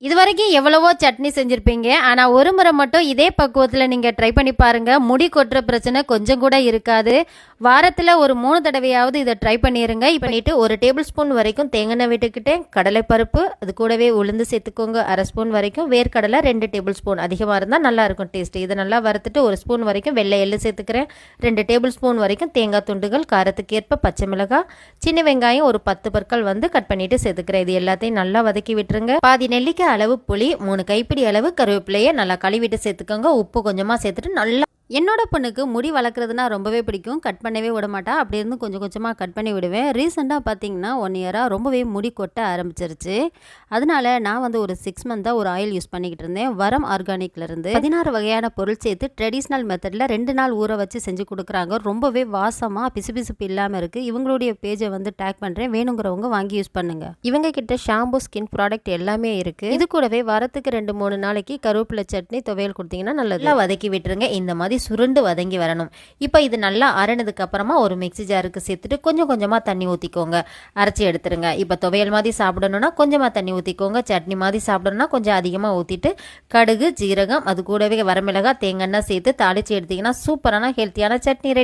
இதுவரைக்கும் எவ்வளவோ சட்னி செஞ்சுருப்பீங்க. ஆனால் ஒரு முறை மட்டும் இதே பக்குவத்தில் நீங்கள் ட்ரை பண்ணி பாருங்கள். முடி கொட்டுற பிரச்சனை கொஞ்சம் கூட இருக்காது. வாரத்தில் ஒரு 3 தடவையாவது இதை ட்ரை பண்ணிடுங்க. பண்ணிவிட்டு ஒரு டேபிள் ஸ்பூன் வரைக்கும் தேங்காய் விட்டுக்கிட்டேன். கடலைப்பருப்பு அது கூடவே உளுந்து சேர்த்துக்கோங்க. 1/2 ஸ்பூன் வரைக்கும் வேர்க்கடலை 2 டேபிள் ஸ்பூன், அதிகமாக இருந்தால் நல்லாயிருக்கும் டேஸ்ட்டு. இதை நல்லா வறுத்துட்டு 1 ஸ்பூன் வரைக்கும் வெள்ளை எள்ளு சேர்த்துக்கிறேன். 2 டேபிள் ஸ்பூன் வரைக்கும் தேங்காய் துண்டுகள், காரத்துக்கு ஏற்ப பச்சை மிளகாய், சின்ன வெங்காயம் ஒரு 10 பற்கள் கட் பண்ணிவிட்டு சேர்த்துக்கிறேன். இது எல்லாத்தையும் நல்லா வதக்கி விட்டுருங்க. பாதி நெல்லிக்காய் அளவு புளி, 3 கைப்பிடி அளவு கருவேப்பிலையை நல்லா கழுவிட்டு சேர்த்துக்கோங்க. உப்பு கொஞ்சமாக சேர்த்துட்டு நல்லா. என்னோட பொண்ணுக்கு முடி வளர்க்குறதுனா ரொம்பவே பிடிக்கும். கட் பண்ணவே விட மாட்டா. அப்படி இருந்து கொஞ்சம் கொஞ்சமாக கட் பண்ணி விடுவேன். ரீசெண்டாக பார்த்தீங்கன்னா 1 இயராக ரொம்பவே முடி கொட்ட ஆரம்பிச்சிருச்சு. அதனால நான் ஒரு 6 மந்த்தாக ஒரு ஆயில் யூஸ் பண்ணிக்கிட்டு இருந்தேன். வரம் ஆர்கானிக்லேருந்து 16 வகையான பொருள் சேர்த்து ட்ரெடிஷ்னல் மெத்தடில் 2 நாள் ஊற வச்சு செஞ்சு கொடுக்குறாங்க. ரொம்பவே வாசமாக பிசுபிசுப்பு இல்லாமல் இருக்குது. இவங்களுடைய பேஜை டேக் பண்ணுறேன். வேணுங்கிறவங்க வாங்கி யூஸ் பண்ணுங்க. இவங்க கிட்ட ஷாம்பு, ஸ்கின் ப்ராடக்ட் எல்லாமே இருக்குது. இது கூடவே வாரத்துக்கு 2-3 நாளைக்கு கருவேப்பிலை சட்னி துவையல் கொடுத்தீங்கன்னா நல்லது. வதக்கி விட்டுருங்க. இந்த மாதிரி சுருண்டு வதங்கி வரணும். இப்போ இது நல்லா அரைனதுக்கு அப்புறமா ஒரு மிக்ஸி ஜாருக்கு சேர்த்துட்டு கொஞ்சம் கொஞ்சமாக தண்ணி ஊற்றிக்கோங்க. அரைச்சி எடுத்துருங்க. இப்போ துவையல் மாதிரி சாப்பிடணும்னா கொஞ்சமாக தண்ணி ஊற்றிக்கோங்க. சட்னி மாதிரி சாப்பிடணும்னா கொஞ்சம் அதிகமாக ஊற்றிட்டு கடுகு, ஜீரகம், அது கூடவே வரமிளகாய், தேங்காய் சேர்த்து தாளித்து எடுத்தீங்கன்னா சூப்பரான ஹெல்த்தியான சட்னி ரெடி.